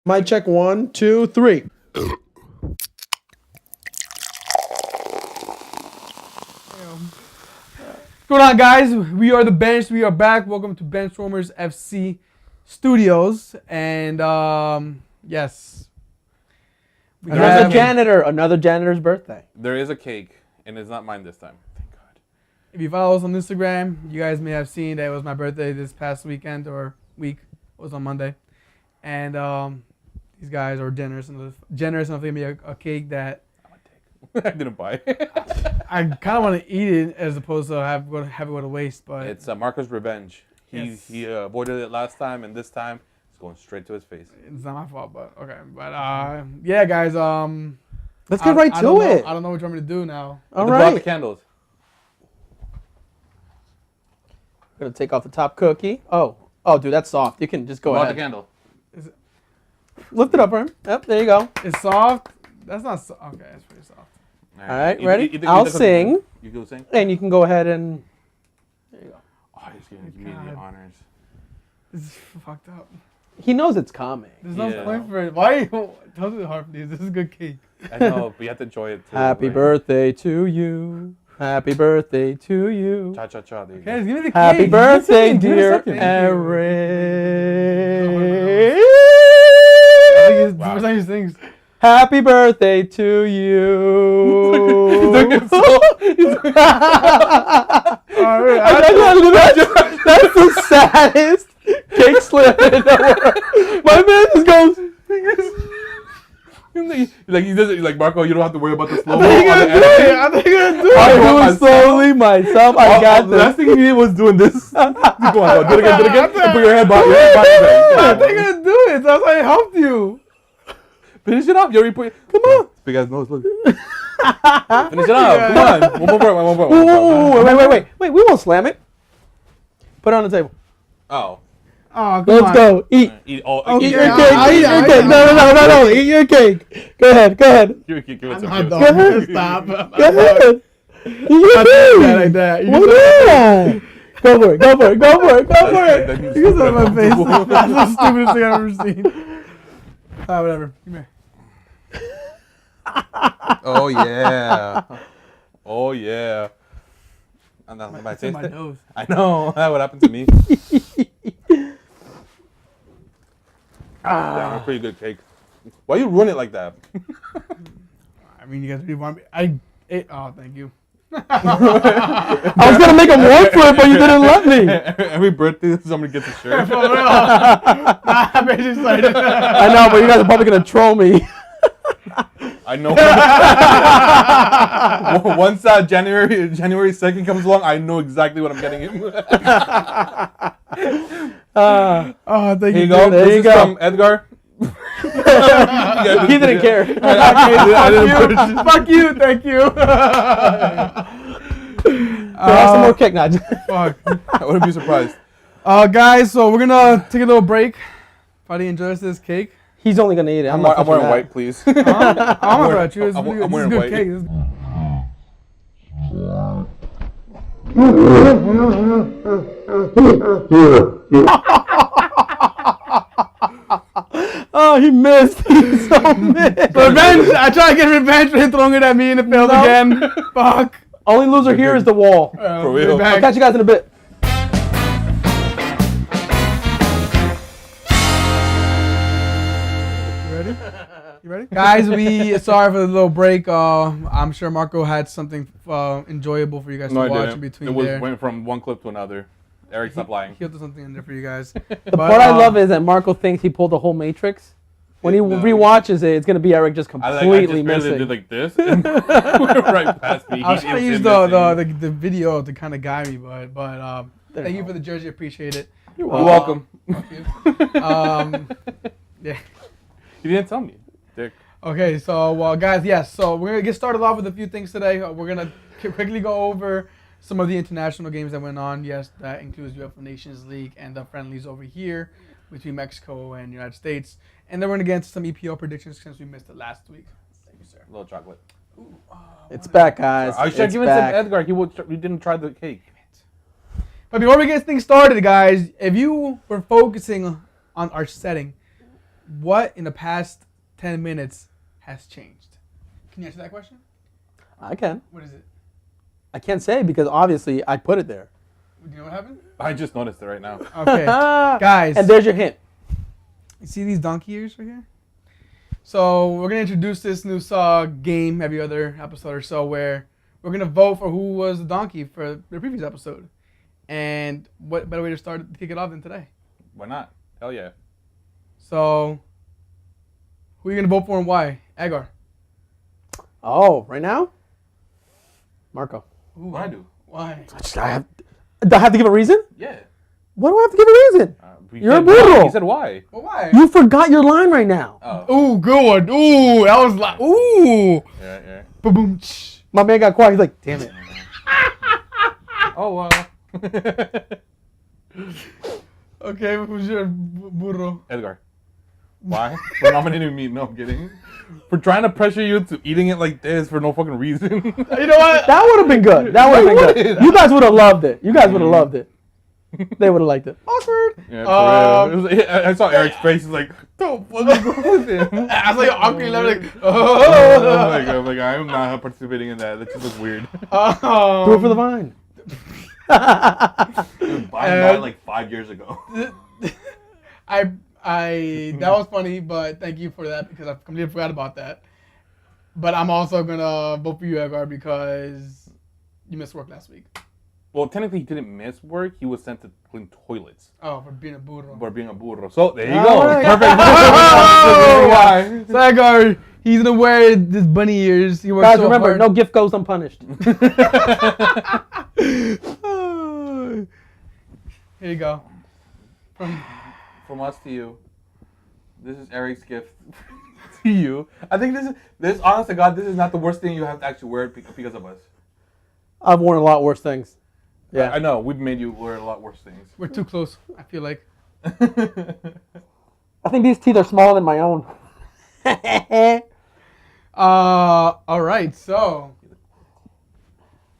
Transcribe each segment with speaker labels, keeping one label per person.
Speaker 1: Mic check 1, 2, 3.
Speaker 2: What's going on, guys? We are the Bench. We are back. Welcome to Benchwarmers FC Studios. And yes,
Speaker 1: Another janitor's birthday.
Speaker 3: There is a cake, and it's not mine this time. Thank God.
Speaker 2: if you follow us on Instagram, you guys may have seen that it was my birthday this past weekend or week. It was on Monday, and these guys are generous enough to give me a cake that
Speaker 3: I didn't buy.
Speaker 2: I kind of want to eat it as opposed to have it go to waste. But
Speaker 3: It's Marco's revenge. He avoided it last time, and this time it's going straight to his face.
Speaker 2: it's not my fault. But okay. But yeah, guys.
Speaker 1: Let's get right to it.
Speaker 2: I don't know what you want me to do now.
Speaker 1: All
Speaker 3: Blow out
Speaker 1: right.
Speaker 3: the candles.
Speaker 1: I'm going to take off the top cookie. Oh, dude, that's soft. You can just go
Speaker 3: Blow out
Speaker 1: ahead.
Speaker 3: the candle.
Speaker 1: Lift it up for him. Yep, there you go.
Speaker 2: It's soft. That's not so. Okay, it's pretty soft.
Speaker 1: All right, ready? I'll sing.
Speaker 3: You go sing?
Speaker 1: And you can go ahead and... There you go.
Speaker 3: Oh, he's going to give me the
Speaker 2: God.
Speaker 3: honors.
Speaker 2: This is fucked up.
Speaker 1: He knows it's coming.
Speaker 2: There's no
Speaker 3: Yeah.
Speaker 2: point for it. Why? Don't do it hard, please. This is good cake.
Speaker 3: I know, but you have to enjoy it too.
Speaker 1: Happy
Speaker 3: like,
Speaker 1: birthday to you. Happy birthday to you.
Speaker 3: Cha-cha-cha. There you
Speaker 2: Okay,
Speaker 3: go.
Speaker 2: give me the
Speaker 1: Happy
Speaker 2: cake.
Speaker 1: birthday,
Speaker 2: Give me a
Speaker 1: dear
Speaker 2: second.
Speaker 1: Eric.
Speaker 2: I think it's the first time he sings.
Speaker 1: Happy birthday to you.
Speaker 2: Alright,
Speaker 1: That's the saddest cake slip in the world. My man just goes.
Speaker 3: He does it like Marco. You don't have to worry about the slow
Speaker 2: I
Speaker 3: mo.
Speaker 2: think you're gonna do it. I think you're gonna do
Speaker 1: I
Speaker 2: it.
Speaker 1: do it slowly myself. I got
Speaker 3: The last
Speaker 1: this.
Speaker 3: thing he did was doing this. Go on, go. Do it again. And put your head back.
Speaker 2: I think you're gonna do it. That's why I helped you.
Speaker 3: Finish it up. You already put it. Come on. Big ass nose. Look. Finish it up.
Speaker 2: Yeah.
Speaker 3: Come on. One more part.
Speaker 1: Ooh, wait. We won't slam it. Put it on the table.
Speaker 3: Oh.
Speaker 2: Oh, come
Speaker 1: Let's
Speaker 2: on.
Speaker 1: go. Eat.
Speaker 3: Eat all.
Speaker 2: Okay,
Speaker 1: Eat
Speaker 3: Eat
Speaker 1: your
Speaker 2: I'll
Speaker 1: cake.
Speaker 2: eat
Speaker 1: Eat
Speaker 2: it,
Speaker 1: your
Speaker 2: I'll
Speaker 1: cake.
Speaker 2: eat it.
Speaker 1: No. Eat your cake. Go ahead.
Speaker 3: Give it
Speaker 2: I'm
Speaker 3: some.
Speaker 2: not
Speaker 1: Go
Speaker 2: done.
Speaker 1: ahead.
Speaker 2: Stop.
Speaker 1: Go ahead. Eat your
Speaker 2: Not
Speaker 1: cake.
Speaker 2: like that. You
Speaker 1: What
Speaker 2: just
Speaker 1: is that? Go for it.
Speaker 3: That
Speaker 2: you just on my face. That's the stupidest thing I've ever seen. Whatever. Come here.
Speaker 3: Oh yeah. Oh yeah. And that's my
Speaker 2: It's in
Speaker 3: taste.
Speaker 2: my nose.
Speaker 3: I know. That would happen to me. Damn, a pretty good cake. Why you ruin it like that?
Speaker 2: I mean, you guys really want me. Oh, thank you.
Speaker 1: I was gonna make him work for it, but you didn't let me.
Speaker 3: Every birthday, somebody gets a shirt.
Speaker 2: For real. I'm basically excited.
Speaker 1: I know, but you guys are probably gonna troll me.
Speaker 3: I know. Once January 2nd comes along, I know exactly what I'm getting him.
Speaker 2: Oh, thank
Speaker 3: Here
Speaker 2: you.
Speaker 3: you go.
Speaker 1: There
Speaker 3: This
Speaker 1: you
Speaker 3: is
Speaker 1: go.
Speaker 3: from Edgar.
Speaker 1: He didn't care.
Speaker 3: I didn't put it.
Speaker 2: Fuck you. Thank you.
Speaker 1: Have some more cake now.
Speaker 2: Fuck.
Speaker 3: I wouldn't be surprised.
Speaker 2: Guys, so we're gonna take a little break. Probably enjoys this cake.
Speaker 1: He's only gonna eat it.
Speaker 3: I'm
Speaker 1: not touching
Speaker 3: wearing
Speaker 1: that.
Speaker 3: white, please.
Speaker 2: I'm about you. This
Speaker 3: I'm
Speaker 2: is
Speaker 3: wearing
Speaker 2: good
Speaker 3: white.
Speaker 2: cake. This is-
Speaker 1: Oh, he missed. He so missed.
Speaker 2: Revenge! I tried to get revenge for him throwing it at me and it failed
Speaker 1: No.
Speaker 2: again. Fuck.
Speaker 1: Only loser here is the wall.
Speaker 3: For real.
Speaker 2: Be back.
Speaker 1: I'll catch you guys in a bit.
Speaker 2: You ready? Guys, sorry for the little break. I'm sure Marco had something enjoyable for you guys
Speaker 3: No,
Speaker 2: to
Speaker 3: I
Speaker 2: watch
Speaker 3: didn't.
Speaker 2: in between
Speaker 3: It was
Speaker 2: there.
Speaker 3: went from one clip to another. Eric, stop lying.
Speaker 2: He'll do something in there for you guys.
Speaker 1: The part I love is that Marco thinks he pulled the whole Matrix. When he
Speaker 3: No.
Speaker 1: rewatches it, it's gonna be Eric just
Speaker 3: I
Speaker 1: completely
Speaker 3: just barely
Speaker 1: missing.
Speaker 3: did like this, and went right past me.
Speaker 2: I was
Speaker 3: He
Speaker 2: trying to
Speaker 3: is
Speaker 2: use
Speaker 3: missing.
Speaker 2: the video to kind of guide me, but thank you for the jersey. Appreciate it.
Speaker 1: You're
Speaker 3: You're welcome.
Speaker 2: Thank you. Yeah.
Speaker 3: You didn't tell me, Dick.
Speaker 2: Okay, so guys, yes. So we're gonna get started off with a few things today. We're gonna quickly go over some of the international games that went on. Yes, that includes UEFA Nations League and the friendlies over here between Mexico and United States. And then we're gonna get into some EPL predictions since we missed it last week. Thank you, sir.
Speaker 3: Little chocolate.
Speaker 1: It's back, guys.
Speaker 3: I should have
Speaker 1: It's
Speaker 3: given it to
Speaker 1: back.
Speaker 3: Edgar. He didn't try the cake.
Speaker 2: But before we get things started, guys, if you were focusing on our setting, What in the past 10 minutes has changed? Can you answer that question?
Speaker 1: I can.
Speaker 2: What is it?
Speaker 1: I can't say because obviously I put it there.
Speaker 2: Do you know what happened?
Speaker 3: I just noticed it right now.
Speaker 2: Okay, guys.
Speaker 1: And there's your hint.
Speaker 2: You see these donkey ears right here? So we're gonna introduce this new game every other episode or so, where we're gonna vote for who was the donkey for the previous episode. And what better way to start to kick it off than today?
Speaker 3: Why not? Hell yeah.
Speaker 2: So who are you gonna vote for and why? Edgar.
Speaker 1: Oh, right now? Marco.
Speaker 2: Ooh,
Speaker 3: What I do?
Speaker 2: why?
Speaker 1: Do I have to give a reason?
Speaker 3: Yeah.
Speaker 1: Why do I have to give a reason? You're a burro.
Speaker 3: He said why?
Speaker 2: Well, why?
Speaker 1: You forgot your line right now.
Speaker 3: Oh.
Speaker 2: Ooh, good one. Ooh, that was like ooh.
Speaker 3: Yeah.
Speaker 2: Boom.
Speaker 1: My man got quiet. He's like, damn it.
Speaker 3: Oh, well.
Speaker 2: Okay, who's your burro?
Speaker 3: Edgar. Why? For nominating me? No, I'm kidding. For trying to pressure you to eating it like this for no fucking reason.
Speaker 2: You know what?
Speaker 1: That would have been good. That would have been good. You guys would have loved it. You guys would have loved it. They would have liked it.
Speaker 2: Awkward.
Speaker 3: Yeah, for real. It was, I saw Eric's face. He's like, don't fucking go with him.
Speaker 2: I was like awkward level, like,
Speaker 3: I'm like, I'm not participating in that. That just looks weird.
Speaker 1: Do it for the vine.
Speaker 3: By like 5 years ago.
Speaker 2: I that was funny, but thank you for that because I completely forgot about that. But I'm also gonna vote for you, Edgar, because you missed work last week.
Speaker 3: Well, technically, he didn't miss work. He was sent to clean toilets
Speaker 2: Oh, for being a burro.
Speaker 3: for being a burro. So there you
Speaker 1: All
Speaker 3: go.
Speaker 1: right.
Speaker 3: Perfect.
Speaker 2: So Edgar, he's gonna wear this bunny ears. He works
Speaker 1: Guys,
Speaker 2: so
Speaker 1: remember,
Speaker 2: hard.
Speaker 1: no gift goes unpunished.
Speaker 2: Here you go.
Speaker 3: From us to you, this is Eric's gift to you. I think this. Honest to God, this is not the worst thing you have to actually wear because of us.
Speaker 1: I've worn a lot worse things. Yeah.
Speaker 3: I know we've made you wear a lot worse things.
Speaker 2: We're too close. I feel like.
Speaker 1: I think these teeth are smaller than my own.
Speaker 2: All right. So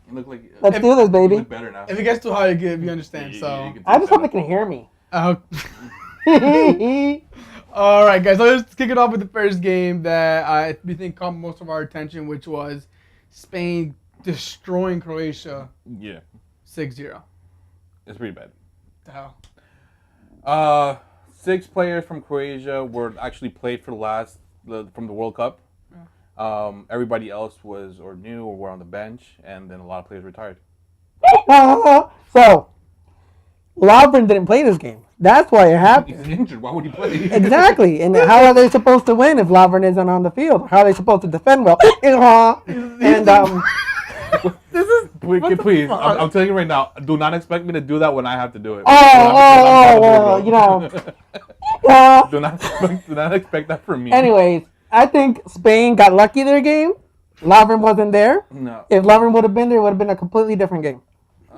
Speaker 3: You look like
Speaker 1: Let's do this,
Speaker 3: you
Speaker 1: baby.
Speaker 3: look better now.
Speaker 2: if it gets too hard, you understand.
Speaker 3: You
Speaker 2: So.
Speaker 3: can take
Speaker 1: I just hope
Speaker 3: that.
Speaker 1: they can hear me.
Speaker 2: All right, guys. So let's kick it off with the first game that we think caught most of our attention, which was Spain destroying Croatia
Speaker 3: Yeah,
Speaker 2: 6-0.
Speaker 3: it's pretty bad.
Speaker 2: The hell?
Speaker 3: 6 players from Croatia were actually played for from the World Cup. Everybody else was or new or were on the bench, and then a lot of players retired.
Speaker 1: So, Lovren didn't play this game. That's why it
Speaker 3: He's
Speaker 1: happened.
Speaker 3: injured. Why would he play?
Speaker 1: Exactly. And how are they supposed to win if Lovren isn't on the field? How are they supposed to defend well? And
Speaker 2: This is
Speaker 3: Please, I'm telling you right now. Do not expect me to do that when I have to do it.
Speaker 1: well, you know.
Speaker 3: Do not expect that from me.
Speaker 1: Anyways, I think Spain got lucky their game. Lovren wasn't there.
Speaker 3: No.
Speaker 1: If Lovren would have been there, it would have been a completely different game.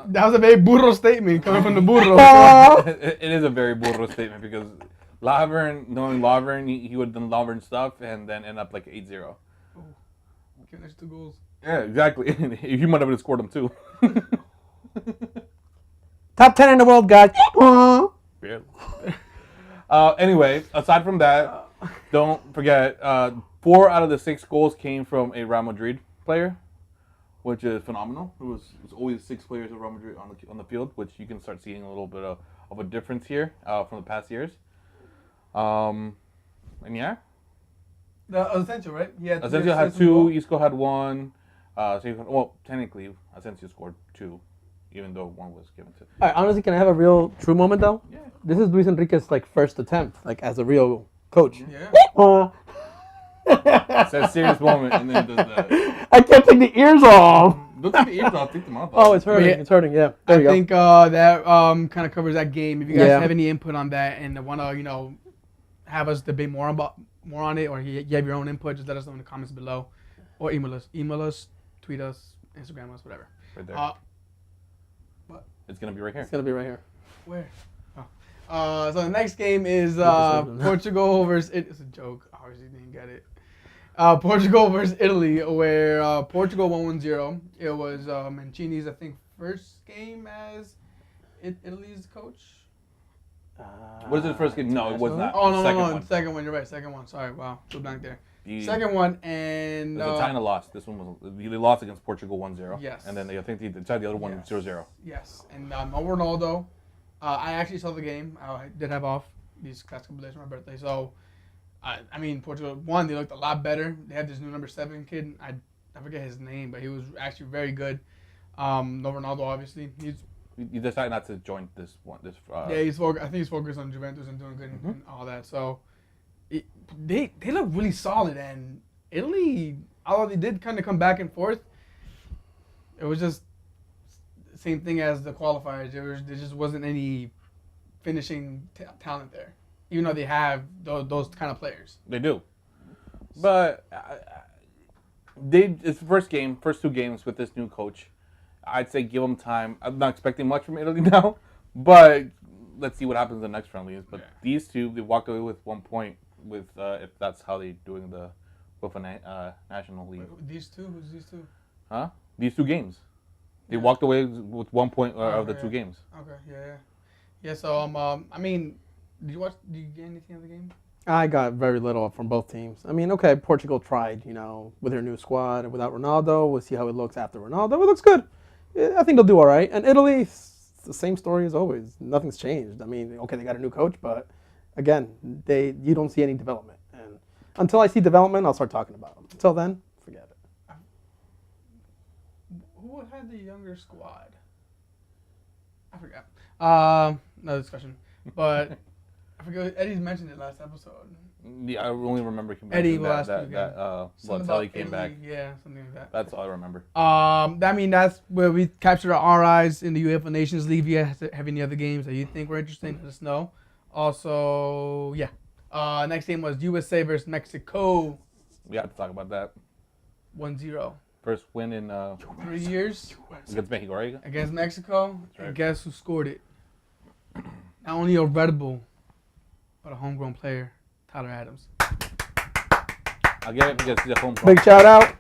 Speaker 2: that was a very burro statement coming from the burro.
Speaker 3: It is a very burro statement because knowing Lovren, he would have done Lovren stuff and then end up like 8-0.
Speaker 2: Giving us 2 goals.
Speaker 3: Yeah, exactly. He might have scored them too.
Speaker 1: Top 10 in the world, guys.
Speaker 3: Barely. Anyway, aside from that, don't forget 4 out of the 6 goals came from a Real Madrid player, which is phenomenal. It's always 6 players of Real Madrid on the field, which you can start seeing a little bit of a difference here from the past years. And yeah,
Speaker 2: Asensio, right?
Speaker 3: Asensio had 2. Isco had 1. Technically, Asensio scored 2, even though 1 was given to.
Speaker 1: All right, honestly, can I have a real true moment though?
Speaker 3: Yeah.
Speaker 1: This is Luis Enrique's first attempt, as a real coach.
Speaker 2: Yeah.
Speaker 3: It's a serious moment, and then does that.
Speaker 1: I can't take the ears off.
Speaker 3: Don't take the ears off. Take them off.
Speaker 1: Oh, it's hurting.
Speaker 2: Yeah.
Speaker 1: It's hurting. Yeah. There
Speaker 2: I
Speaker 1: you go.
Speaker 2: think that kind of covers that game. If you guys
Speaker 1: Yeah.
Speaker 2: have any input on that and want to, have us debate more on it, or you have your own input, just let us know in the comments below, or email us, tweet us, Instagram us, whatever.
Speaker 3: Right there. It's gonna be right here.
Speaker 1: It's gonna be right here.
Speaker 2: Where? So the next game is
Speaker 1: Episode.
Speaker 2: Portugal versus it's a joke. Obviously, you didn't get it. Portugal versus Italy, where Portugal won 1-0. It was Mancini's, I think, first game as Italy's coach.
Speaker 3: What is it, the first game? No, it was not.
Speaker 2: Oh, no,
Speaker 3: Second
Speaker 2: no.
Speaker 3: one.
Speaker 2: Second one, you're right. Second one. Sorry, wow. Too blank there.
Speaker 3: The-
Speaker 2: Second one, and...
Speaker 3: It was a China loss. This one was they lost against Portugal 1-0.
Speaker 2: Yes.
Speaker 3: And then I think they tried the other one
Speaker 2: Yes.
Speaker 3: 0-0.
Speaker 2: Yes, and no Ronaldo. I actually saw the game. I did have off these last couple days for my birthday. So, I mean, Portugal won. They looked a lot better. They had this new number 7 kid. I forget his name, but he was actually very good. No Ronaldo, obviously.
Speaker 3: You decided not to join this one.
Speaker 2: Yeah, I think he's focused on Juventus and doing good and all that. So, they look really solid. And Italy, although they did kind of come back and forth, it was just same thing as the qualifiers. There just wasn't any finishing talent there, even though they have those kind of players.
Speaker 3: They do. But it's the first 2 games with this new coach. I'd say give them time. I'm not expecting much from Italy now, but let's see what happens in the next friendlies. But these two, they walked away with 1 point with if that's how they're doing with a national league.
Speaker 2: Wait, these two? Who's these two?
Speaker 3: Huh? These 2 games. They walked away with 1 point of the 2 games.
Speaker 2: Okay, yeah. So I mean, did you get anything of the game?
Speaker 1: I got very little from both teams. I mean, okay, Portugal tried, with their new squad and without Ronaldo. We'll see how it looks after Ronaldo. It looks good. I think they'll do all right. And Italy, it's the same story as always. Nothing's changed. I mean, okay, they got a new coach, but again, you don't see any development. And until I see development, I'll start talking about them. Until then, forget it.
Speaker 2: Who had the younger squad? I forgot. Another discussion, but I forget. Eddie's mentioned it last episode.
Speaker 3: Yeah, I only remember him
Speaker 2: Eddie
Speaker 3: mentioning that Balotelli came back.
Speaker 2: Yeah, something like that.
Speaker 3: That's all I remember.
Speaker 2: I mean, that's where we captured our eyes in the UEFA Nations League. If you have any other games that you think were interesting, let us know. Also, yeah. Next game was USA versus Mexico.
Speaker 3: We have to talk about that.
Speaker 2: 1-0.
Speaker 3: First win in
Speaker 2: 3 years.
Speaker 3: Against Mexico, right?
Speaker 2: Against Mexico.
Speaker 3: Right.
Speaker 2: And guess who scored it? Not only a Red Bull, but a homegrown player, Tyler Adams.
Speaker 3: I'll get it because he's a home.
Speaker 1: Big shout out.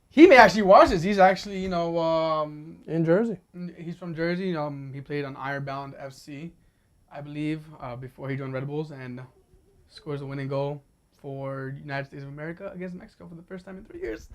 Speaker 2: He may actually watch this. He's actually,
Speaker 1: In Jersey.
Speaker 2: he's from Jersey. He played on Ironbound FC, I believe, before he joined Red Bulls, and scores a winning goal for United States of America against Mexico for the first time in 3 years.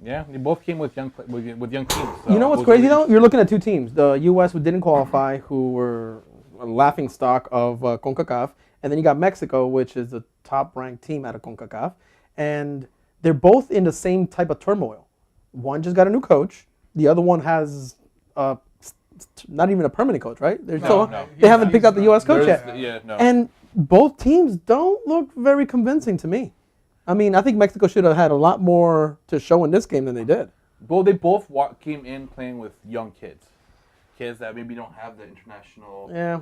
Speaker 3: Yeah, they both came with young teams. So
Speaker 1: You know what's crazy though? You're looking at 2 teams. The U.S. who didn't qualify, who were a laughing stock of CONCACAF, and then you got Mexico, which is the top-ranked team out of CONCACAF, and they're both in the same type of turmoil. One just got a new coach. The other one has not even a permanent coach, right? They haven't picked out the U.S. coach yet.
Speaker 3: Yeah, no.
Speaker 1: And both teams don't look very convincing to me. I mean, I think Mexico should have had a lot more to show in this game than they did.
Speaker 3: Well, they both came in playing with young kids that maybe don't have the international.
Speaker 1: Yeah.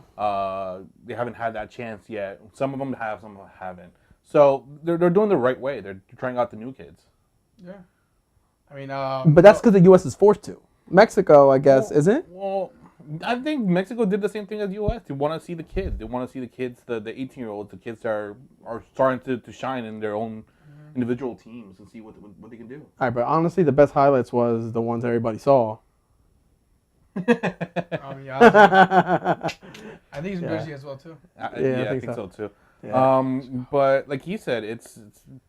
Speaker 3: They haven't had that chance yet. Some of them have, some of them haven't. So they're doing the right way. They're trying out the new kids.
Speaker 2: Yeah. I mean,
Speaker 1: but that's because the U.S. is forced to. Mexico, I guess, isn't it?
Speaker 3: Well, I think Mexico did the same thing as the U.S. They want to see the kids. They want to see the kids, the 18-year-olds, the kids that are starting to shine in their own individual teams and see what they can do.
Speaker 1: All right, but honestly, the best highlights was the ones everybody saw.
Speaker 2: Yeah, I think he's in Jersey as well too.
Speaker 3: I think so too.
Speaker 1: Yeah.
Speaker 3: But like he said, it's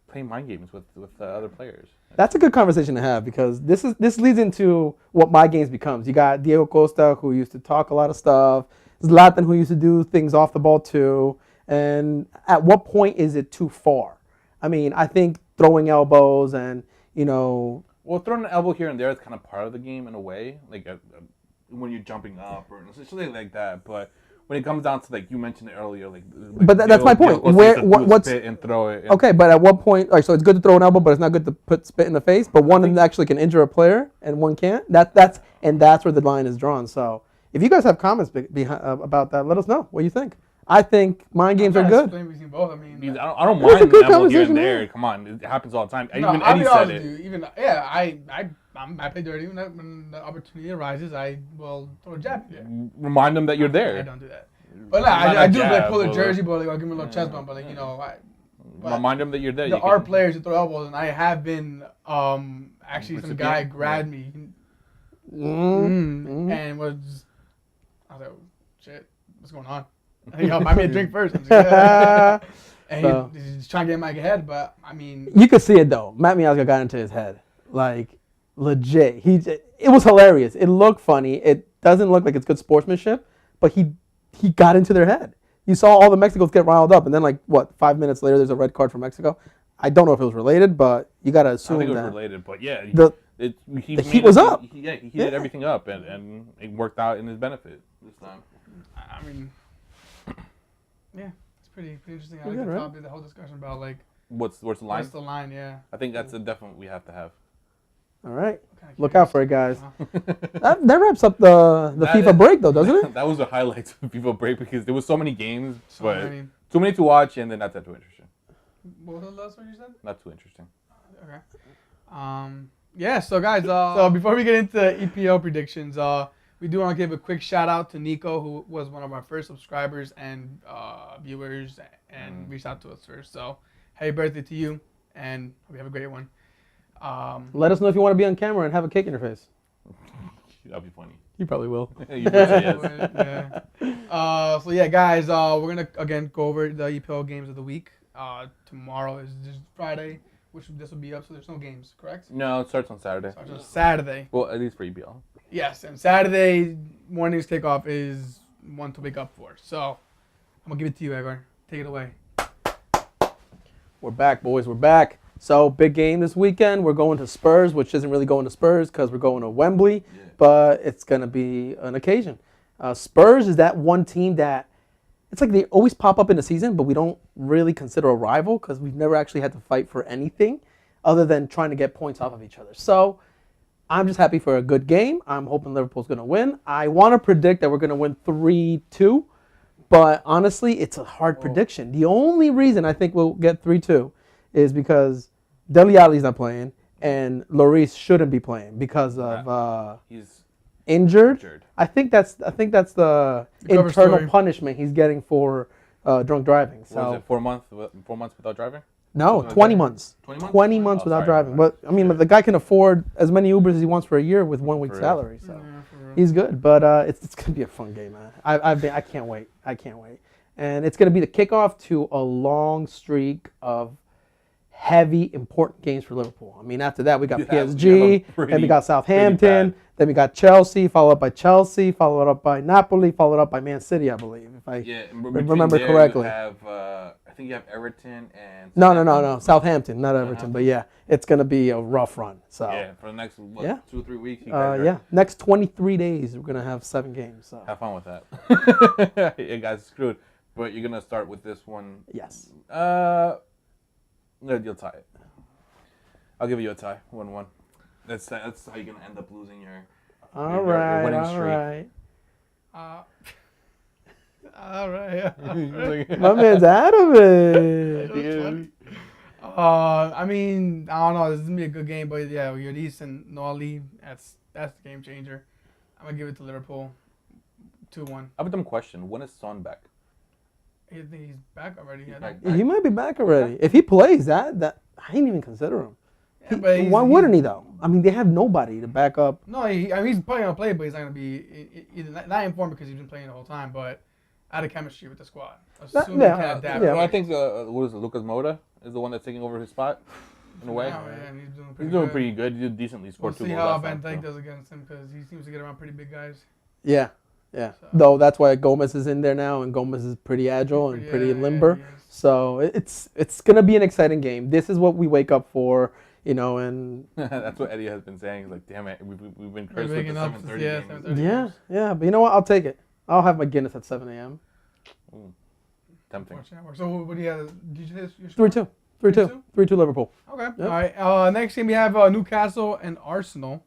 Speaker 3: playing mind games with other players.
Speaker 1: That's a good conversation to have because this leads into what my games becomes. You got Diego Costa, who used to talk a lot of stuff. Zlatan, who used to do things off the ball too. And at what point is it too far? I mean, I think throwing elbows and,
Speaker 3: Well, throwing an elbow here and there is kind of part of the game in a way, like when you're jumping up or something like that. But when it comes down to, like you mentioned it earlier,
Speaker 1: but that's my point. What's
Speaker 3: spit and throw it?
Speaker 1: Okay, but at what point? Like, so it's good to throw an elbow, but it's not good to put spit in the face. But one actually can injure a player, and one can't. That's where the line is drawn. So if you guys have comments about that, let us know what you think. I think mind games are good.
Speaker 2: Between both. I mean,
Speaker 3: I don't mind an elbow here and there. Come on, it happens all the time. Even Eddie said it.
Speaker 2: I play dirty when the opportunity arises. I will throw a jab. Yeah.
Speaker 3: Remind them that you're there.
Speaker 2: I don't do that. But I do pull a jersey, but I'll give him a little chest bump. But
Speaker 3: remind them that you're there.
Speaker 2: There are players who throw elbows, and I have been actually some guy grabbed me and was I was like, shit. what's going on? Yo, buy me a drink first. I'm just, and
Speaker 1: So-
Speaker 2: he's trying to get in my head, but I mean,
Speaker 1: You could see it though. Matt Miazga got into his head, like legit. It was hilarious. It looked funny. It doesn't look like it's good sportsmanship, but he got into their head. You saw all the Mexicans get riled up, and then 5 minutes later, there's a red card for Mexico. I don't know if it was related, but you gotta
Speaker 3: I
Speaker 1: assume
Speaker 3: think it was
Speaker 1: that
Speaker 3: related, but yeah,
Speaker 1: the
Speaker 3: he
Speaker 1: the
Speaker 3: made
Speaker 1: heat was up.
Speaker 3: He heated
Speaker 1: Yeah.
Speaker 3: everything up, and it worked out in his benefit this time.
Speaker 2: I mean, yeah, it's pretty interesting. I
Speaker 1: Pretty
Speaker 2: like
Speaker 1: good,
Speaker 2: the
Speaker 1: right?
Speaker 2: topic, the whole discussion about like
Speaker 3: What's the line?
Speaker 2: what's the line, yeah.
Speaker 3: I think that's a definite we have to have.
Speaker 1: all right.
Speaker 2: Kinda
Speaker 1: Look
Speaker 2: curious.
Speaker 1: out for it, guys.
Speaker 2: Wow.
Speaker 1: That wraps up the
Speaker 3: That
Speaker 1: FIFA
Speaker 3: is-
Speaker 1: break, though, doesn't it?
Speaker 3: That was the highlights of FIFA break because there was so many games,
Speaker 2: So
Speaker 3: but
Speaker 2: many.
Speaker 3: too many to watch, and then not that too interesting.
Speaker 2: What was the last one you said?
Speaker 3: Not too interesting.
Speaker 2: Okay. Yeah, so guys, so before we get into EPL predictions, we do want to give a quick shout out to Nico, who was one of our first subscribers and viewers and reached out to us first. So happy birthday to you, and hope you have a great one.
Speaker 1: Let us know if you want to be on camera and have a cake in your face.
Speaker 3: That'd be funny.
Speaker 1: You probably will.
Speaker 3: You would say yes.
Speaker 2: Yeah. So yeah, guys, we're gonna again go over the EPL games of the week. Tomorrow is just Friday, which this will be up, so there's no games, correct?
Speaker 3: No, it starts on Saturday.
Speaker 2: Starts on Saturday.
Speaker 3: Well, at least for EPL.
Speaker 2: Yes, and Saturday morning's kickoff is one to wake up for. So I'm gonna give it to you, Edgar. Take it away.
Speaker 1: We're back, boys. We're back. So, big game this weekend. We're going to Spurs, which isn't really going to Spurs because we're going to Wembley, but it's going to be an occasion. Spurs is that one team that it's like they always pop up in the season, but we don't really consider a rival because we've never actually had to fight for anything other than trying to get points off of each other. So, I'm just happy for a good game. I'm hoping Liverpool's going to win. I want to predict that we're going to win 3-2, but honestly, it's a hard prediction. The only reason I think we'll get 3-2 is because Dele Alli's not playing and Lloris shouldn't be playing because of
Speaker 3: He's
Speaker 1: injured.
Speaker 3: injured.
Speaker 1: I think that's the
Speaker 2: The cover
Speaker 1: internal
Speaker 2: story.
Speaker 1: punishment he's getting for drunk driving.
Speaker 3: What
Speaker 1: So
Speaker 3: was it, 4 months? 4 months without driving?
Speaker 1: no,
Speaker 3: Something like
Speaker 1: 20
Speaker 3: that?
Speaker 1: months.
Speaker 3: 20 months?
Speaker 1: 20 months
Speaker 3: Oh,
Speaker 1: without
Speaker 3: sorry.
Speaker 1: driving. But I mean, the guy can afford as many Ubers as he wants for a year with 1 week's
Speaker 3: For real.
Speaker 1: salary. So.
Speaker 2: Yeah, for real.
Speaker 1: He's good, but it's gonna be a fun game, man. I can't wait. I can't wait, and it's gonna be the kickoff to a long streak of heavy, important games for Liverpool. I mean, after that we got
Speaker 3: You have a
Speaker 1: PSG, then we
Speaker 3: pretty
Speaker 1: got Southampton,
Speaker 3: bad.
Speaker 1: then we got Chelsea, followed by Chelsea, followed up by Napoli, followed up by Man City, I believe. If I
Speaker 3: Yeah,
Speaker 1: remember
Speaker 3: there
Speaker 1: correctly.
Speaker 3: You have, I think you have Everton and.
Speaker 1: No, Southampton, not Everton, but yeah, it's gonna be a rough run. So
Speaker 3: Yeah, for the next
Speaker 1: Yeah.
Speaker 3: 2 or 3 weeks. You guys are-
Speaker 1: yeah, next 23 days we're gonna have 7 games. So
Speaker 3: Have fun with that. You guys are screwed. But you're gonna start with this one.
Speaker 1: yes.
Speaker 3: You'll tie it. I'll give you a tie, 1-1. That's how you're gonna end up losing your.
Speaker 1: All
Speaker 3: your
Speaker 1: right,
Speaker 3: winning
Speaker 1: all
Speaker 3: streak.
Speaker 1: right.
Speaker 2: All right.
Speaker 1: My man's out of it.
Speaker 2: That's funny. I mean, I don't know. This is gonna be a good game, but yeah, Lloris and Nolly, that's the game changer. I'm gonna give it to Liverpool, 2-1.
Speaker 3: I have a dumb question. When is Son back?
Speaker 2: I think he's back already.
Speaker 3: He's
Speaker 2: I
Speaker 3: back.
Speaker 2: think.
Speaker 1: He might be back already. If he plays that I didn't even consider him.
Speaker 2: Yeah, but
Speaker 1: Why wouldn't he though? I mean, they have nobody to back up.
Speaker 2: No, I mean, he's probably gonna play, but he's not gonna be either not in form because he's been playing the whole time, but out of chemistry with the squad. Assuming
Speaker 1: yeah,
Speaker 2: he can adapt.
Speaker 1: yeah.
Speaker 3: Well, I think what is it? Lucas Moura is the one that's taking over his spot in a way.
Speaker 2: Yeah, and he's doing pretty
Speaker 3: He's doing
Speaker 2: good.
Speaker 3: pretty good. He did decently
Speaker 2: We'll
Speaker 3: scored 2
Speaker 2: see
Speaker 3: goals
Speaker 2: how
Speaker 3: last
Speaker 2: Van
Speaker 3: time.
Speaker 2: Dijk does against him because he seems to get around pretty big guys.
Speaker 1: Yeah.
Speaker 2: So-
Speaker 1: Though that's why Gomez is in there now, and Gomez is pretty agile and pretty
Speaker 2: Yeah,
Speaker 1: limber.
Speaker 2: he is.
Speaker 1: So it's gonna be an exciting game. This is what we wake up for, and
Speaker 3: That's what Eddie has been saying. He's like, damn it, we've been
Speaker 2: We're
Speaker 3: cursed with
Speaker 2: waking
Speaker 3: the
Speaker 2: up
Speaker 3: 7:30
Speaker 2: yeah,
Speaker 3: games.
Speaker 2: 7:30.
Speaker 1: yeah. But you know what? I'll take it. I'll have my Guinness at 7 a.m.
Speaker 3: Tempting.
Speaker 2: Unfortunately, that works. So what do you have? Did you hit your
Speaker 1: 3-2, 3-2, 3-2 Liverpool.
Speaker 2: Okay.
Speaker 1: Yep.
Speaker 2: All right. Next game we have Newcastle and Arsenal.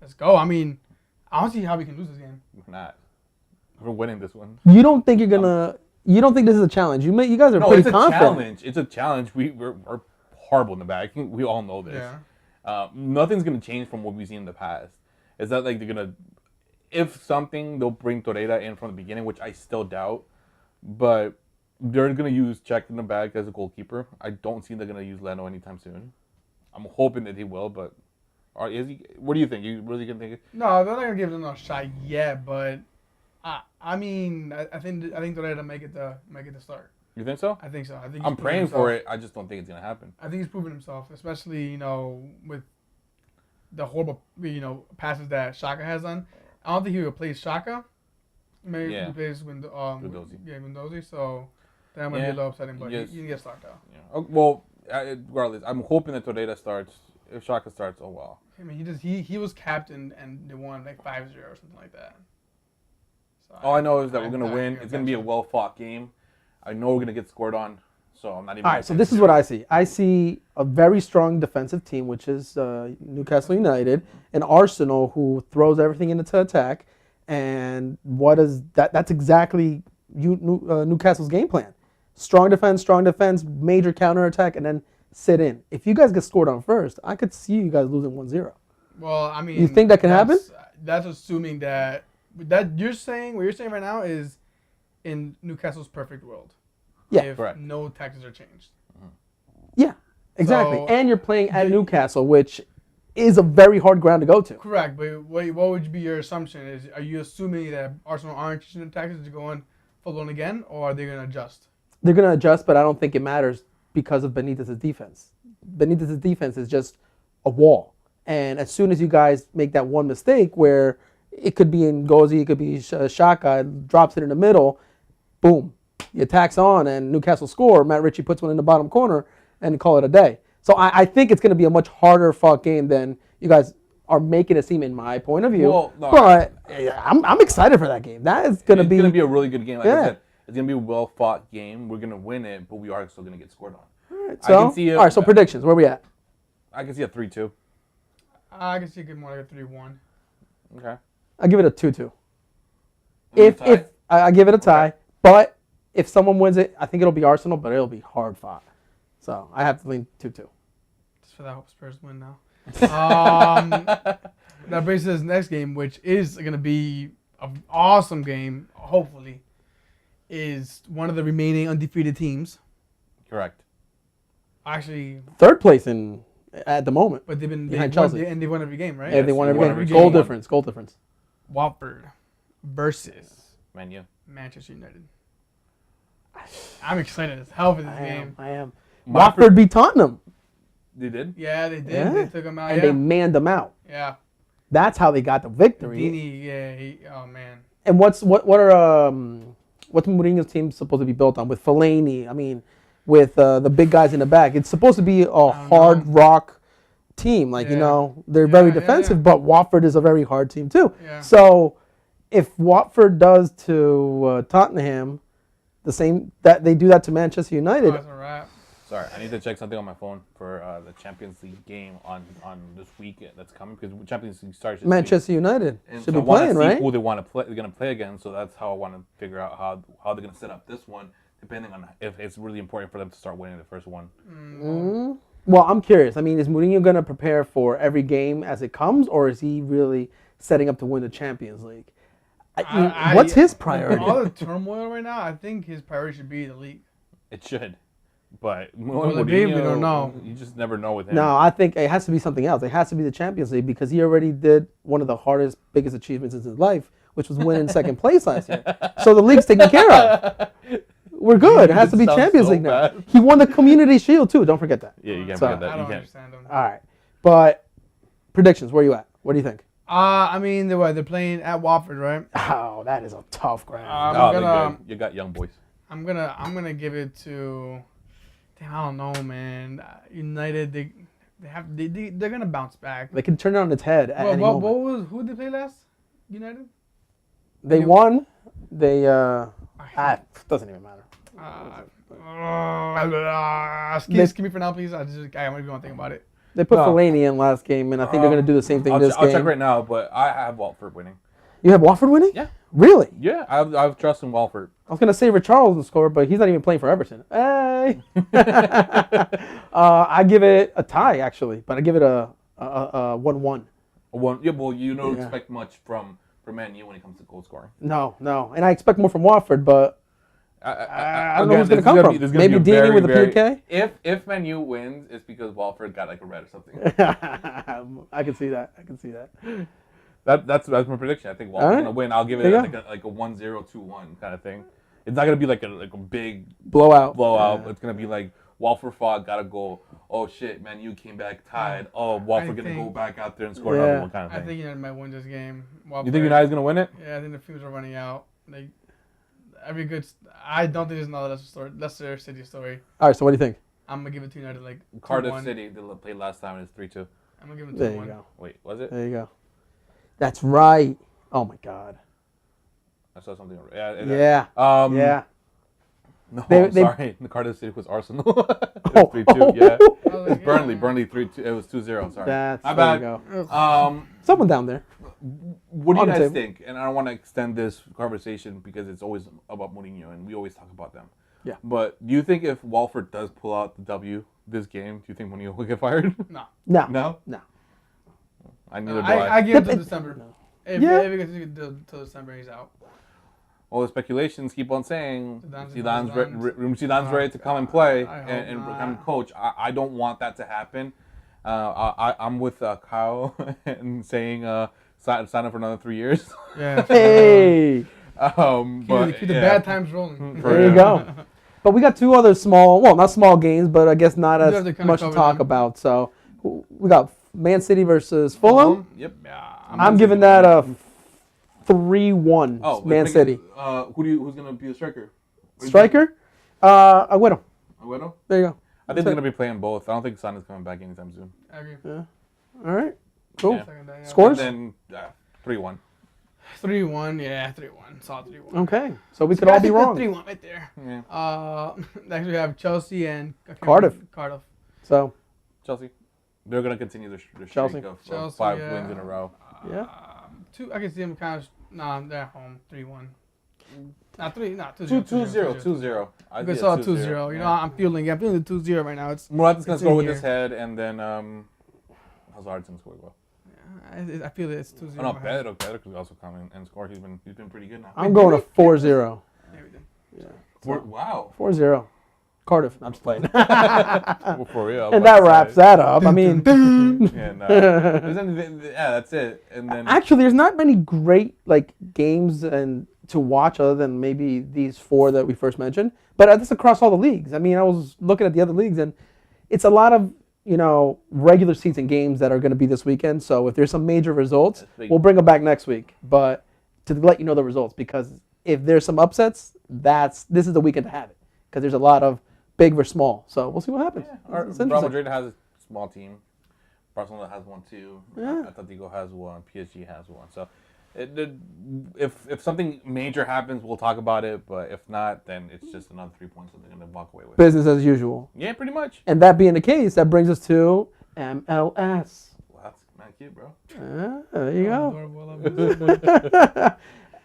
Speaker 2: Let's go. I mean, I don't see how we can lose this game.
Speaker 3: We're not. We're winning this one.
Speaker 1: You don't think you're gonna? You don't think this is a challenge? You guys are
Speaker 3: No,
Speaker 1: pretty
Speaker 3: it's a
Speaker 1: confident.
Speaker 3: challenge. It's a challenge. We're horrible in the back. We all know this.
Speaker 2: Yeah.
Speaker 3: Nothing's gonna change from what we've seen in the past. It's not like they're gonna. If something, they'll bring Torreira in from the beginning, which I still doubt. But they're gonna use Czech in the back as a goalkeeper. I don't see they're gonna use Leno anytime soon. I'm hoping that he will, but is he? What do you think? You really gonna think?
Speaker 2: No, they're not gonna give it another shot yet, but I mean, I think they're to make it the start.
Speaker 3: You think so?
Speaker 2: I think so. I think
Speaker 3: I'm praying for it. I just don't think it's gonna happen.
Speaker 2: I think he's proven himself, especially with the horrible passes that Shaka has done. I don't think he replace Shaka. Maybe he plays Windozy. Yeah, Windozy. So that might be a little upsetting, but he can get started out.
Speaker 3: Yeah. Well, regardless, I'm hoping that Torreira starts. If Shaka starts, oh well.
Speaker 2: I mean, he was captain and they won like 5-0 or something like that. So
Speaker 3: All I know is that we're gonna win. It's gonna be a well fought game. I know we're gonna get scored on, so I'm not even.
Speaker 1: All right, so this is what I see. I see a very strong defensive team, which is Newcastle United, and Arsenal, who throws everything into attack. And what is that? That's exactly Newcastle's game plan. Strong defense, major counterattack, and then sit in. If you guys get scored on first, I could see you guys losing 1-0.
Speaker 2: Well, I mean,
Speaker 1: you think that can happen?
Speaker 2: That's assuming that you're saying what you're saying right now is in Newcastle's perfect world.
Speaker 1: Yeah,
Speaker 2: if
Speaker 3: correct.
Speaker 2: No taxes are changed.
Speaker 1: Yeah, exactly.
Speaker 2: So,
Speaker 1: and you're playing at Newcastle, which is a very hard ground to go to.
Speaker 2: Correct, but what would be your assumption? Are you assuming that Arsenal aren't changing the taxes to go on full blown again, or are they going to adjust?
Speaker 1: They're going to adjust, but I don't think it matters because of Benitez's defense. Benitez's defense is just a wall. And as soon as you guys make that one mistake where it could be Ngozi, it could be Xhaka, drops it in the middle, boom, the attack's on and Newcastle score. Matt Ritchie puts one in the bottom corner and call it a day. So I think it's going to be a much harder fought game than you guys are making it seem in my point of view.
Speaker 3: Well, no,
Speaker 1: but I'm excited for that game. That is going to be...
Speaker 3: It's going to be a really good game. Like I said, it's going to be a well-fought game. We're going to win it, but we are still going to get scored on.
Speaker 1: All right, so predictions. Where are we at?
Speaker 3: I can see a 3-2.
Speaker 2: I can see a good more like a 3-1.
Speaker 3: Okay.
Speaker 1: I'll give it a 2-2. If I give it a tie, but if someone wins it, I think it'll be Arsenal, but it'll be hard fought. So I have to lean 2-2.
Speaker 2: Just for that, hope Spurs win now. That brings us to this next game, which is going to be an awesome game, hopefully, is one of the remaining undefeated teams.
Speaker 3: Correct.
Speaker 2: Actually,
Speaker 1: third place at the moment.
Speaker 2: But they've
Speaker 1: Chelsea.
Speaker 2: and they won every game, right?
Speaker 1: Yeah, they won every game. Goal difference.
Speaker 2: Watford versus
Speaker 1: Manchester
Speaker 2: United. I'm excited as hell for this game.
Speaker 1: I am. Watford beat Tottenham.
Speaker 3: They did?
Speaker 2: Yeah, they did.
Speaker 1: Yeah.
Speaker 2: They took them out.
Speaker 1: And they manned them out.
Speaker 2: Yeah.
Speaker 1: That's how they got the victory.
Speaker 2: Dini, oh man.
Speaker 1: And what's Mourinho's team supposed to be built on? With Fellaini, I mean, with the big guys in the back. It's supposed to be a hard rock team. Like, they're very defensive, but Watford is a very hard team too.
Speaker 2: Yeah.
Speaker 1: So if Watford does to Tottenham the same, that they do that to Manchester United.
Speaker 2: That's a wrap.
Speaker 3: Sorry, I need to check something on my phone for the Champions League game on this weekend that's coming because Champions League starts.
Speaker 1: Manchester United
Speaker 3: and
Speaker 1: should
Speaker 3: so
Speaker 1: be playing, right?
Speaker 3: Who they want to play? They're going to play again, so that's how I want to figure out how they're going to set up this one, depending on if it's really important for them to start winning the first one.
Speaker 1: Mm-hmm. Well, I'm curious. I mean, is Mourinho going to prepare for every game as it comes, or is he really setting up to win the Champions League? What's his priority?
Speaker 2: With all the turmoil right now, I think his priority should be the league.
Speaker 3: It should. But
Speaker 2: Mourinho, we don't know.
Speaker 3: You just never know with him.
Speaker 1: No, I think it has to be something else. It has to be the Champions League because he already did one of the hardest, biggest achievements in his life, which was winning second place last year. So the league's taken care of. We're good. It has to be Champions League now. He won the Community Shield too. Don't forget that.
Speaker 3: Yeah, you can't forget that.
Speaker 2: I don't understand him.
Speaker 1: All right, but predictions. Where are you at? What do you think?
Speaker 2: I mean, they're playing at Watford, right?
Speaker 1: Oh, that is a tough ground.
Speaker 3: You got young boys.
Speaker 2: I'm gonna give it to. Damn, I don't know, man. United, they're gonna bounce back.
Speaker 1: They can turn it on its head at any moment.
Speaker 2: Who did they play last? United.
Speaker 1: They won. They doesn't even matter.
Speaker 2: Excuse me for now, please. I'm gonna go and think about it.
Speaker 1: They put Fellaini in last game, and I think they're gonna do the same thing this game.
Speaker 3: I'll check right now, but I have Watford winning.
Speaker 1: You have Watford winning?
Speaker 3: Yeah.
Speaker 1: Really?
Speaker 3: Yeah, I have trust in Watford.
Speaker 1: I was going to say Richarlison score, but he's not even playing for Everton. Hey! I give it a tie, actually, but I give it a 1-1.
Speaker 3: Yeah, well, you don't expect much from Man U when it comes to goal scoring.
Speaker 1: No. And I expect more from Watford, but I don't know who's going to come from. Maybe Dini with a PK?
Speaker 3: If Man U wins, it's because Watford got like a red or something.
Speaker 1: I can see that.
Speaker 3: That's my prediction. I think Walker's
Speaker 1: All right.
Speaker 3: gonna win. I'll give it
Speaker 1: There you
Speaker 3: like a 1-0, 2-1 kind of thing. It's not gonna be like a big
Speaker 1: blowout.
Speaker 3: blowout.
Speaker 1: Yeah.
Speaker 3: It's gonna be like Walford fought, got a goal. Oh shit, man, you came back tied. Oh, Walford gonna go back out there and score another one kind of
Speaker 2: I
Speaker 3: thing.
Speaker 2: think United might win this game.
Speaker 3: You think United's gonna win it?
Speaker 2: Yeah, I think the fumes are running out. Every good. I don't think there's another Leicester City story.
Speaker 1: All right. So what do you think?
Speaker 2: I'm gonna give it to United like
Speaker 3: Cardiff
Speaker 2: 2-1.
Speaker 3: City, they played last time and it's 3-2.
Speaker 2: I'm gonna give it 2-1.
Speaker 1: There you go.
Speaker 3: Wait, was it?
Speaker 1: There you go. That's right. Oh my God.
Speaker 3: I saw something.
Speaker 1: Yeah. Yeah.
Speaker 3: No,
Speaker 1: They-
Speaker 3: I'm
Speaker 1: they-
Speaker 3: sorry. The Cardiff City was Arsenal. It was 3-2. Yeah. It's Burnley. Burnley 3-2. It was 2-0. Sorry.
Speaker 1: That's
Speaker 3: My
Speaker 1: there
Speaker 3: bad.
Speaker 1: you go. Someone down there.
Speaker 3: What do you
Speaker 1: On the
Speaker 3: guys
Speaker 1: table.
Speaker 3: think? And I don't want to extend this conversation because it's always about Mourinho and we always talk about them.
Speaker 1: Yeah.
Speaker 3: But do you think if Walford does pull out the W this game, do you think Mourinho will get fired?
Speaker 2: No.
Speaker 1: No.
Speaker 3: No?
Speaker 1: No.
Speaker 3: Neither do I.
Speaker 2: I give it till December.
Speaker 1: No.
Speaker 2: If
Speaker 1: Yeah.
Speaker 2: it gets till December, he's out.
Speaker 3: All the speculations keep on saying
Speaker 2: Zidane's
Speaker 3: Zidane's ready to come and play
Speaker 2: I hope
Speaker 3: and
Speaker 2: not.
Speaker 3: become coach. I don't want that to happen. I'm with Kyle and saying sign up for another 3 years.
Speaker 2: Yeah.
Speaker 1: Hey.
Speaker 3: But
Speaker 2: Keep the bad times rolling.
Speaker 3: For
Speaker 1: There you
Speaker 3: real.
Speaker 1: go. But we got two other not small games, but I guess not
Speaker 2: You have
Speaker 1: as
Speaker 2: to kinda
Speaker 1: much to
Speaker 2: cover
Speaker 1: talk
Speaker 2: them.
Speaker 1: about. So we got Man City versus Fulham.
Speaker 3: Yep.
Speaker 2: Yeah.
Speaker 1: I'm giving that a 3-1 Man City.
Speaker 3: Who's gonna be the striker?
Speaker 1: Striker? Agüero.
Speaker 3: Agüero?
Speaker 1: There you go.
Speaker 3: I think they're gonna be playing both. I don't think Son is coming back anytime soon.
Speaker 2: I agree.
Speaker 1: Yeah. All right. Cool.
Speaker 3: Yeah.
Speaker 2: Second day, yeah.
Speaker 1: Scores?
Speaker 3: And then 3-1.
Speaker 2: 3-1, yeah, 3-1. Solid 3-1.
Speaker 1: Okay. So we could all be wrong.
Speaker 2: 3-1 right there.
Speaker 3: Yeah.
Speaker 2: Next we have Chelsea and
Speaker 1: Cardiff.
Speaker 2: Cardiff.
Speaker 1: So,
Speaker 3: Chelsea. They're gonna continue their streak
Speaker 1: Chelsea.
Speaker 3: of
Speaker 2: Chelsea,
Speaker 3: 5
Speaker 2: yeah.
Speaker 3: wins in a row.
Speaker 1: yeah.
Speaker 2: I can see them kind of. Nah, they're at home. 3-1. Not 3. Not 2-0.
Speaker 3: 2-0. I
Speaker 2: Good
Speaker 3: see
Speaker 2: solid
Speaker 3: a
Speaker 2: 2-0. You know, I'm feeling the 2-0 right now. It's.
Speaker 3: Morata's gonna
Speaker 2: It's
Speaker 3: score
Speaker 2: in
Speaker 3: with
Speaker 2: here.
Speaker 3: his head, and then Hazard's gonna score well.
Speaker 2: I feel it. It's 2-0.
Speaker 3: Oh no, Pedro could also come in and score. He's been pretty good now.
Speaker 1: I'm going to 4-0.
Speaker 3: Wow.
Speaker 1: 4-0. Cardiff. I'm just playing.
Speaker 3: Well, for real.
Speaker 1: And that wraps that up. I mean,
Speaker 3: And that's it. And then
Speaker 1: actually, there's not many great games and to watch other than maybe these four that we first mentioned. But that's across all the leagues. I mean, I was looking at the other leagues, and it's a lot of regular season games that are going to be this weekend. So if there's some major results, we'll bring them back next week. But to let you know the results, because if there's some upsets, this is the weekend to have it, because there's a lot of big versus small. So we'll see what happens.
Speaker 3: Real
Speaker 1: It's interesting.
Speaker 3: Madrid has a small team. Barcelona has one too.
Speaker 1: Yeah.
Speaker 3: Atletico has one. PSG has one. So, if something major happens, we'll talk about it. But if not, then it's just another 3 points that they're gonna walk away with.
Speaker 1: Business as usual.
Speaker 3: Yeah, pretty much.
Speaker 1: And that being the case, that brings us to MLS.
Speaker 3: Well, that's man cute, bro.
Speaker 1: There you go.
Speaker 2: Adorable.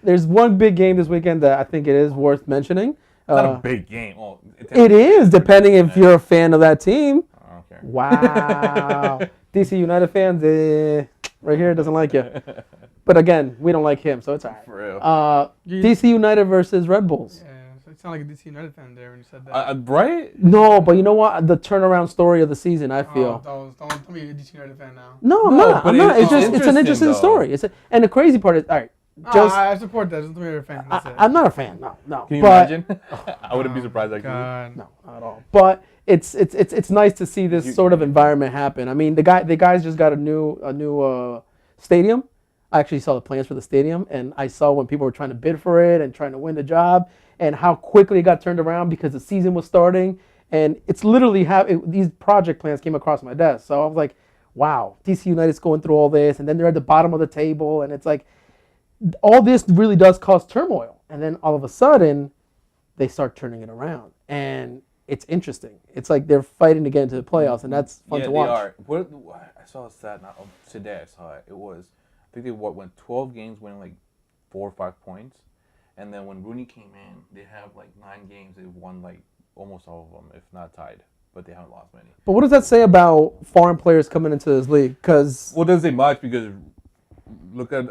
Speaker 1: There's one big game this weekend that I think it is worth mentioning.
Speaker 3: It's not a big game. Oh,
Speaker 1: It is, depending if you're a fan of that team.
Speaker 3: I don't care.
Speaker 1: Wow. DC United fans, right here, doesn't like you. But again, we don't like him, so it's all right.
Speaker 3: For real.
Speaker 1: DC United versus Red Bulls.
Speaker 2: Yeah, so you sound like a DC United fan there when you said that.
Speaker 3: Right?
Speaker 1: No, but you know what? The turnaround story of the season, I feel.
Speaker 2: Don't be a DC United fan now.
Speaker 1: No, I'm
Speaker 3: No,
Speaker 1: not.
Speaker 3: but
Speaker 1: I'm not.
Speaker 3: it's
Speaker 1: It's just it's an
Speaker 3: interesting,
Speaker 1: interesting
Speaker 3: though.
Speaker 1: story. And the crazy part is, all right, just
Speaker 2: I support that. Don't be a fan. That's it.
Speaker 1: I'm not a fan. No.
Speaker 3: Can you
Speaker 1: but,
Speaker 3: imagine? I wouldn't be surprised. Actually.
Speaker 2: God.
Speaker 1: No, not at all. But it's nice to see this sort of environment happen. I mean, the guys just got a new stadium. I actually saw the plans for the stadium, and I saw when people were trying to bid for it and trying to win the job, and how quickly it got turned around because the season was starting. And it's literally these project plans came across my desk. So I was like, wow, DC United's going through all this, and then they're at the bottom of the table, and it's like, all this really does cause turmoil. And then all of a sudden, they start turning it around. And it's interesting. It's like they're fighting to get into the playoffs, and that's fun to watch.
Speaker 3: They are. I saw a stat today. I saw it. It was, I think they went 12 games, winning like 4 or 5 points. And then when Rooney came in, they have like 9 games. They've won like almost all of them, if not tied. But they haven't lost many.
Speaker 1: But what does that say about foreign players coming into this league? Because
Speaker 3: Well, it doesn't say much because look at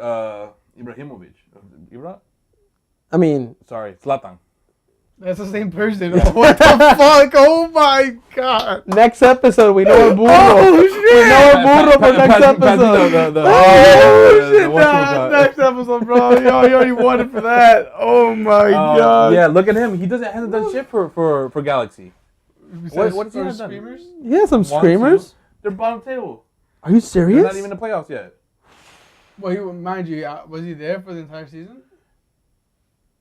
Speaker 3: Ibrahimovic. Ibra?
Speaker 1: I mean,
Speaker 3: Sorry, Zlatan.
Speaker 2: That's the same person. What the fuck? Oh my god.
Speaker 1: Next episode, we know a burro.
Speaker 2: Oh shit.
Speaker 1: We know a burro for next episode.
Speaker 2: Oh shit. Nah, next episode, bro. Yo, you already won it for that. Oh my god.
Speaker 3: Yeah, look at him. He hasn't done shit for Galaxy. What does he have done?
Speaker 2: Screamers?
Speaker 1: Yeah, some
Speaker 3: One,
Speaker 1: screamers.
Speaker 3: two. They're bottom table.
Speaker 1: Are you
Speaker 3: They're
Speaker 1: serious?
Speaker 3: not even in the playoffs yet.
Speaker 2: Well, mind you, was he there for the entire season?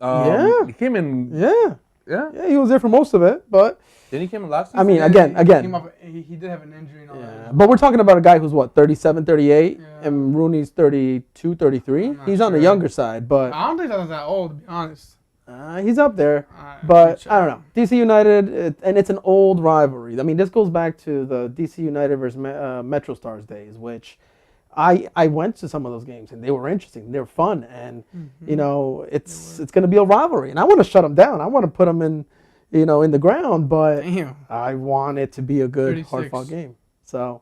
Speaker 1: Yeah.
Speaker 3: He came in.
Speaker 1: Yeah.
Speaker 3: Yeah.
Speaker 1: Yeah, he was there for most of it, but
Speaker 3: Then he came in last season.
Speaker 1: I mean,
Speaker 2: Yeah,
Speaker 1: again.
Speaker 2: he came off- he did have an injury and all
Speaker 1: Yeah.
Speaker 2: that.
Speaker 1: But we're talking about a guy who's what, 37, 38,
Speaker 2: Yeah.
Speaker 1: and Rooney's 32, 33.
Speaker 2: I'm not
Speaker 1: He's on the
Speaker 2: sure.
Speaker 1: younger side, but
Speaker 2: I don't think that was that old, to be honest.
Speaker 1: he's up there.
Speaker 2: Alright,
Speaker 1: But
Speaker 2: check.
Speaker 1: I don't know. DC United, and it's an old rivalry. I mean, this goes back to the DC United versus Metro Stars days, which I went to some of those games and they were interesting. They were fun, and you know, it's going to be a rivalry. And I want to shut them down. I want to put them in, you know, in the ground. But
Speaker 2: Damn.
Speaker 1: I want it to be a good,
Speaker 2: 36.
Speaker 1: hard-fought game. So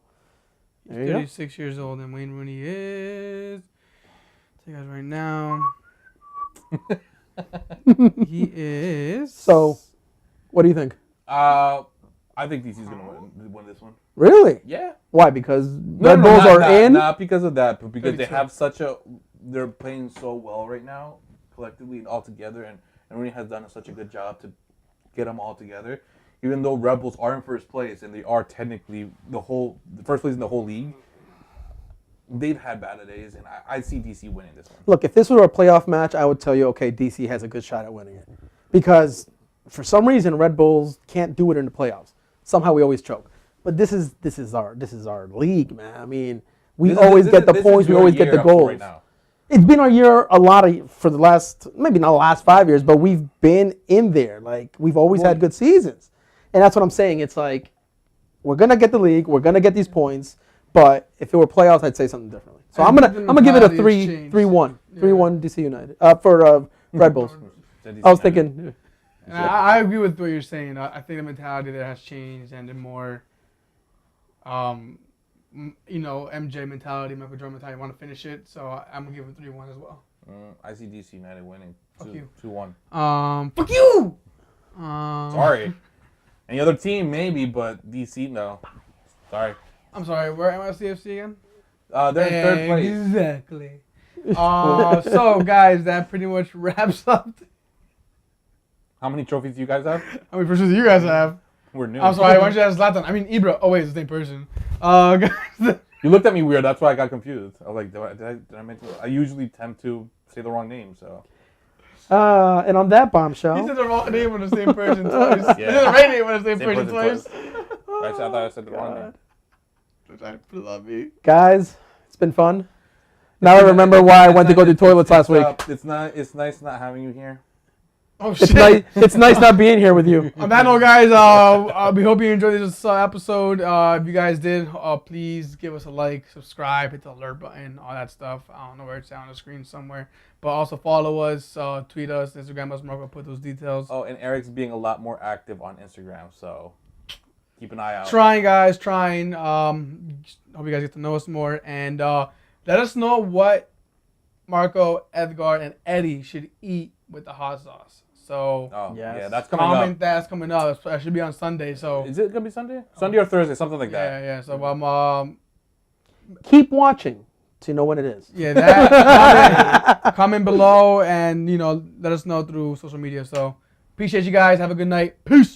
Speaker 1: there you go.
Speaker 2: 36 years old, and Wayne Rooney is. Tell you guys right now. He is.
Speaker 1: So, what do you think?
Speaker 3: I think DC's gonna win this one.
Speaker 1: Really?
Speaker 3: Yeah.
Speaker 1: Why? Because
Speaker 3: No,
Speaker 1: Red Bulls are in.
Speaker 3: Not because of that, but because they
Speaker 2: 32.
Speaker 3: have they're playing so well right now, collectively and all together, and Rooney has done such a good job to get them all together. Even though Rebels are in first place and they are technically the first place in the whole league, they've had bad days, and I see DC winning this one.
Speaker 1: Look, if this were a playoff match, I would tell you, okay, DC has a good shot at winning it, because for some reason Red Bulls can't do it in the playoffs. Somehow we always choke. But this is our league, man. I mean, we always get the points, we always get the goals.
Speaker 3: Right now.
Speaker 1: It's been our year for the last, maybe not the last 5 years, but we've been in there. Like, we've always had good seasons. And that's what I'm saying. It's like, we're going to get the league, we're going to get these points, but if it were playoffs, I'd say something differently. So I'm gonna give it a 3-1. 3-1 DC United. For Red Bulls. I was thinking,
Speaker 2: And I agree with what you're saying. I think the mentality there has changed, and the more, you know, MJ mentality, Michael Jordan mentality, want to finish it. So I'm gonna give it 3-1 as well.
Speaker 3: I see DC United winning.
Speaker 2: Fuck you.
Speaker 3: 2-1.
Speaker 2: Fuck you.
Speaker 3: Sorry. Any other team, maybe, but DC, no. Sorry.
Speaker 2: I'm sorry. Where am I CFC again?
Speaker 3: They're in third place.
Speaker 2: Exactly. So guys, that pretty much wraps up.
Speaker 3: How many trophies do you guys have?
Speaker 2: How many persons do you guys have?
Speaker 3: We're new.
Speaker 2: I'm sorry. Why don't you ask Zlatan? I mean Ibra. Oh wait, it's the same person. Guys.
Speaker 3: You looked at me weird. That's why I got confused. I was like, did I mention? I usually tend to say the wrong name, so.
Speaker 1: and on that bombshell,
Speaker 2: He said the wrong name on the same person twice.
Speaker 3: Yeah.
Speaker 2: He said the right name on the same person
Speaker 3: person
Speaker 2: twice.
Speaker 3: I thought I said the wrong name.
Speaker 2: Trying to put it on me.
Speaker 1: guys, it's been fun. Now I remember why I went to go to toilets last week.
Speaker 3: It's nice not having you here.
Speaker 2: Oh shit.
Speaker 1: It's nice not being here with you.
Speaker 2: On that note, guys, we hope you enjoyed this episode. If you guys did, please give us a like, subscribe, hit the alert button, all that stuff. I don't know where it's on the screen somewhere. But also follow us, tweet us, Instagram us. Mark will put those details.
Speaker 3: Oh, and Eric's being a lot more active on Instagram, so keep an eye out.
Speaker 2: Trying, guys, trying. Hope you guys get to know us more. And let us know what Marco, Edgar, and Eddie should eat with the hot sauce. So
Speaker 3: Oh,
Speaker 1: Yes.
Speaker 3: yeah, that's coming
Speaker 2: comment
Speaker 3: up.
Speaker 2: that's coming up. It should be on Sunday. So
Speaker 3: Is it gonna be Sunday? Sunday or Thursday, something like that.
Speaker 2: yeah. So
Speaker 1: Keep watching to know when it is.
Speaker 2: yeah, that comment below, and let us know through social media. So appreciate you guys. Have a good night. Peace.